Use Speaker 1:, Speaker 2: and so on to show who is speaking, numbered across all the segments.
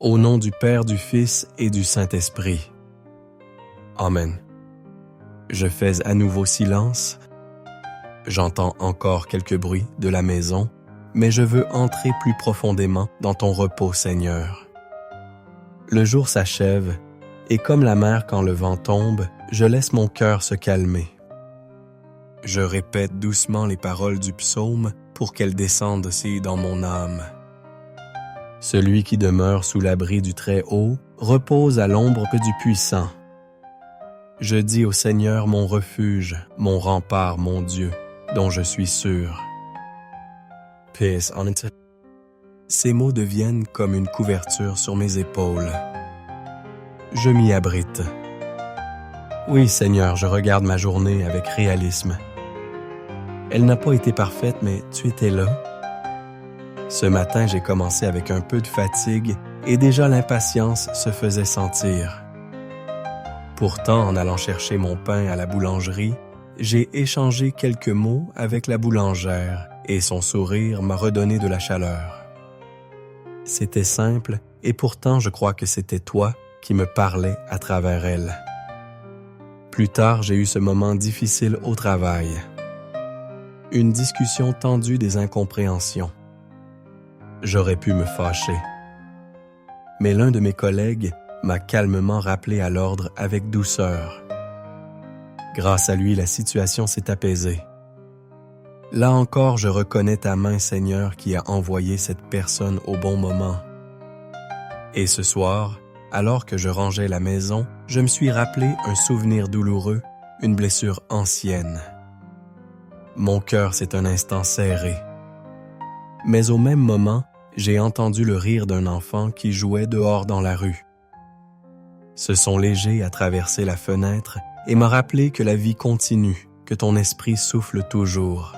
Speaker 1: Au nom du Père, du Fils et du Saint-Esprit. Amen. Je fais à nouveau silence. J'entends encore quelques bruits de la maison, mais je veux entrer plus profondément dans ton repos, Seigneur. Le jour s'achève, et comme la mer quand le vent tombe, je laisse mon cœur se calmer. Je répète doucement les paroles du psaume pour qu'elles descendent aussi dans mon âme. Celui qui demeure sous l'abri du Très-Haut repose à l'ombre du Puissant. Je dis au Seigneur mon refuge, mon rempart, mon Dieu, dont je suis sûr. Peace on it. Ces mots deviennent comme une couverture sur mes épaules. Je m'y abrite. Oui, Seigneur, je regarde ma journée avec réalisme. Elle n'a pas été parfaite, mais tu étais là. Ce matin, j'ai commencé avec un peu de fatigue et déjà l'impatience se faisait sentir. Pourtant, en allant chercher mon pain à la boulangerie, j'ai échangé quelques mots avec la boulangère et son sourire m'a redonné de la chaleur. C'était simple et pourtant je crois que c'était toi qui me parlais à travers elle. Plus tard, j'ai eu ce moment difficile au travail. Une discussion tendue des incompréhensions. J'aurais pu me fâcher. Mais l'un de mes collègues m'a calmement rappelé à l'ordre avec douceur. Grâce à lui, la situation s'est apaisée. Là encore, je reconnais ta main, Seigneur, qui a envoyé cette personne au bon moment. Et ce soir, alors que je rangeais la maison, je me suis rappelé un souvenir douloureux, une blessure ancienne. Mon cœur s'est un instant serré. Mais au même moment, j'ai entendu le rire d'un enfant qui jouait dehors dans la rue. Ce son léger a traversé la fenêtre et m'a rappelé que la vie continue, que ton esprit souffle toujours.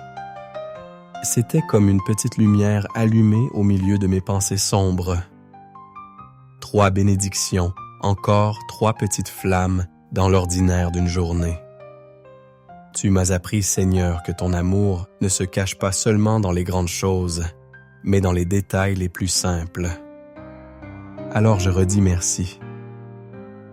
Speaker 1: C'était comme une petite lumière allumée au milieu de mes pensées sombres. 3 bénédictions, encore 3 petites flammes dans l'ordinaire d'une journée. Tu m'as appris, Seigneur, que ton amour ne se cache pas seulement dans les grandes choses, mais dans les détails les plus simples. Alors je redis merci.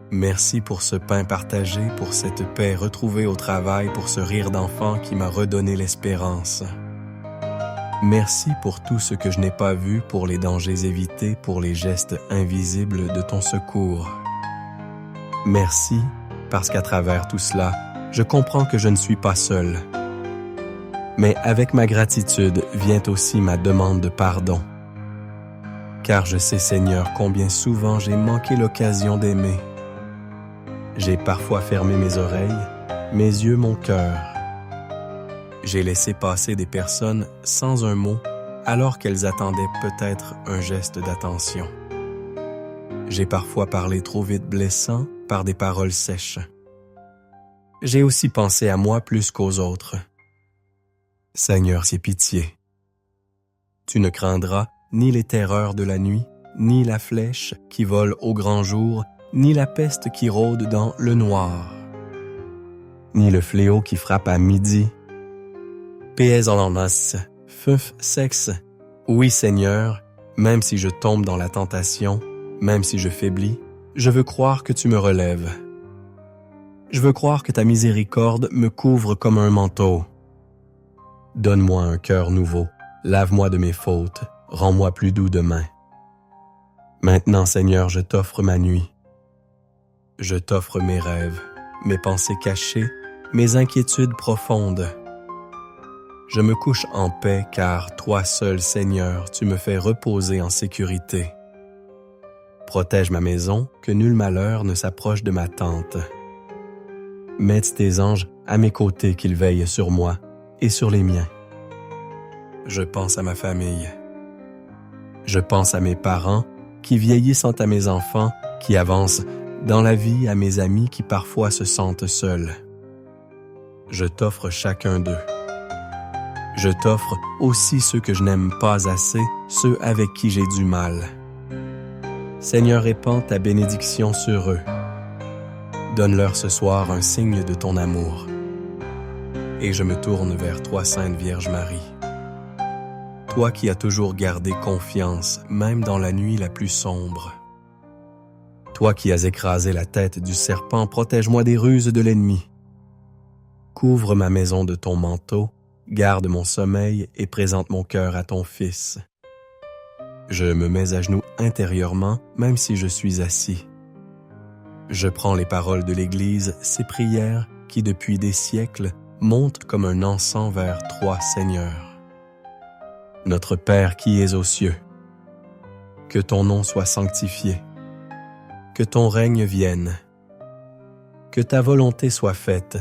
Speaker 1: Merci pour ce pain partagé, pour cette paix retrouvée au travail, pour ce rire d'enfant qui m'a redonné l'espérance. Merci pour tout ce que je n'ai pas vu, pour les dangers évités, pour les gestes invisibles de ton secours. Merci, parce qu'à travers tout cela, je comprends que je ne suis pas seul. Mais avec ma gratitude vient aussi ma demande de pardon. Car je sais, Seigneur, combien souvent j'ai manqué l'occasion d'aimer. J'ai parfois fermé mes oreilles, mes yeux, mon cœur. J'ai laissé passer des personnes sans un mot, alors qu'elles attendaient peut-être un geste d'attention. J'ai parfois parlé trop vite blessant par des paroles sèches. J'ai aussi pensé à moi plus qu'aux autres. Seigneur, c'est pitié. Tu ne craindras ni les terreurs de la nuit, ni la flèche qui vole au grand jour, ni la peste qui rôde dans le noir, ni le fléau qui frappe à midi. Paix en nas, feuf sexe. Oui, Seigneur, même si je tombe dans la tentation, même si je faiblis, je veux croire que tu me relèves. Je veux croire que ta miséricorde me couvre comme un manteau. Donne-moi un cœur nouveau, lave-moi de mes fautes, rends-moi plus doux demain. Maintenant, Seigneur, je t'offre ma nuit. Je t'offre mes rêves, mes pensées cachées, mes inquiétudes profondes. Je me couche en paix car toi seul, Seigneur, tu me fais reposer en sécurité. Protège ma maison, que nul malheur ne s'approche de ma tente. Mets tes anges à mes côtés qu'ils veillent sur moi et sur les miens. Je pense à ma famille. Je pense à mes parents qui vieillissent à mes enfants, qui avancent dans la vie, à mes amis qui parfois se sentent seuls. Je t'offre chacun d'eux. Je t'offre aussi ceux que je n'aime pas assez, ceux avec qui j'ai du mal. Seigneur, répands ta bénédiction sur eux. Donne-leur ce soir un signe de ton amour. Et je me tourne vers toi, Sainte Vierge Marie. Toi qui as toujours gardé confiance, même dans la nuit la plus sombre. Toi qui as écrasé la tête du serpent, protège-moi des ruses de l'ennemi. Couvre ma maison de ton manteau, garde mon sommeil et présente mon cœur à ton Fils. Je me mets à genoux intérieurement, même si je suis assis. Je prends les paroles de l'Église, ces prières qui, depuis des siècles, montent comme un encens vers toi, Seigneur. Notre Père qui es aux cieux, que ton nom soit sanctifié, que ton règne vienne, que ta volonté soit faite,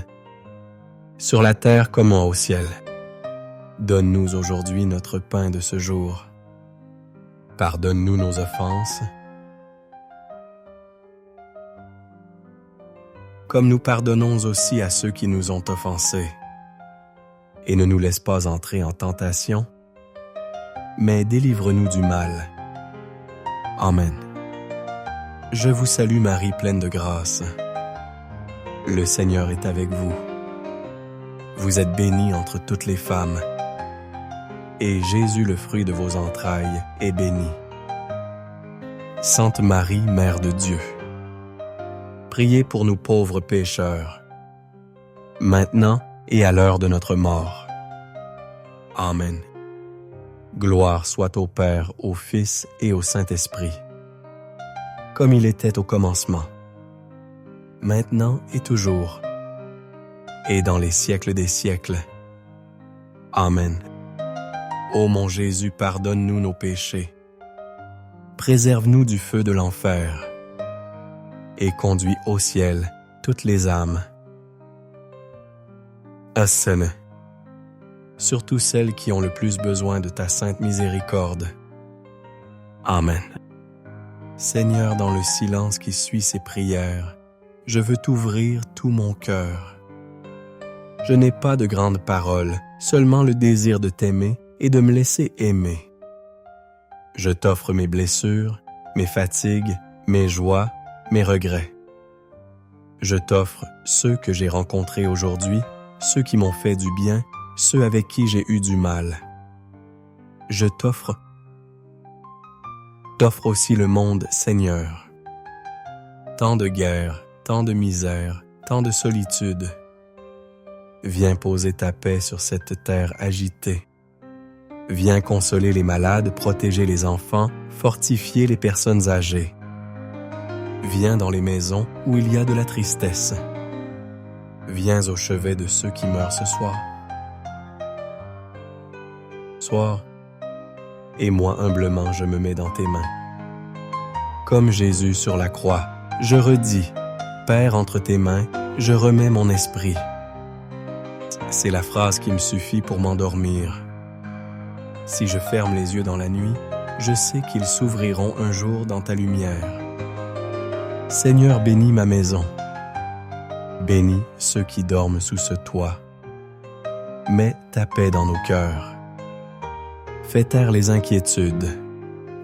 Speaker 1: sur la terre comme au ciel. Donne-nous aujourd'hui notre pain de ce jour. Pardonne-nous nos offenses, comme nous pardonnons aussi à ceux qui nous ont offensés. Et ne nous laisse pas entrer en tentation, mais délivre-nous du mal. Amen. Je vous salue Marie, pleine de grâce. Le Seigneur est avec vous. Vous êtes bénie entre toutes les femmes, et Jésus, le fruit de vos entrailles, est béni. Sainte Marie, Mère de Dieu, priez pour nous pauvres pécheurs, maintenant et à l'heure de notre mort. Amen. Gloire soit au Père, au Fils et au Saint-Esprit, comme il était au commencement, maintenant et toujours, et dans les siècles des siècles. Amen. Ô mon Jésus, pardonne-nous nos péchés, préserve-nous du feu de l'enfer, et conduis au ciel toutes les âmes. Assene, surtout celles qui ont le plus besoin de ta sainte miséricorde. Amen. Seigneur, dans le silence qui suit ces prières, je veux t'ouvrir tout mon cœur. Je n'ai pas de grandes paroles, seulement le désir de t'aimer et de me laisser aimer. Je t'offre mes blessures, mes fatigues, mes joies, mes regrets. Je t'offre ceux que j'ai rencontrés aujourd'hui, ceux qui m'ont fait du bien, ceux avec qui j'ai eu du mal. Je t'offre aussi le monde, Seigneur. Tant de guerres, tant de misère, tant de solitude. Viens poser ta paix sur cette terre agitée. Viens consoler les malades, protéger les enfants, fortifier les personnes âgées. Viens dans les maisons où il y a de la tristesse. Viens au chevet de ceux qui meurent ce soir. Soir, et moi humblement je me mets dans tes mains. Comme Jésus sur la croix, je redis, Père, entre tes mains, je remets mon esprit. C'est la phrase qui me suffit pour m'endormir. Si je ferme les yeux dans la nuit, je sais qu'ils s'ouvriront un jour dans ta lumière. Seigneur, bénis ma maison. Bénis ceux qui dorment sous ce toit. Mets ta paix dans nos cœurs. Fais taire les inquiétudes.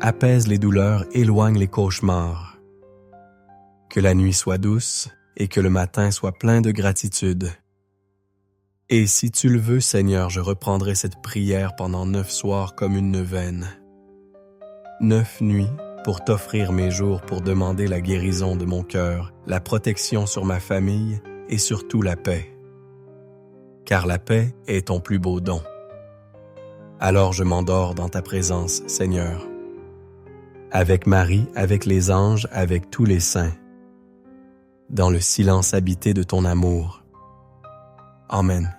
Speaker 1: Apaise les douleurs, éloigne les cauchemars. Que la nuit soit douce et que le matin soit plein de gratitude. Et si tu le veux, Seigneur, je reprendrai cette prière pendant 9 soirs comme une neuvaine. 9 nuits pour t'offrir mes jours, pour demander la guérison de mon cœur, la protection sur ma famille et surtout la paix. Car la paix est ton plus beau don. Alors je m'endors dans ta présence, Seigneur. Avec Marie, avec les anges, avec tous les saints. Dans le silence habité de ton amour. Amen.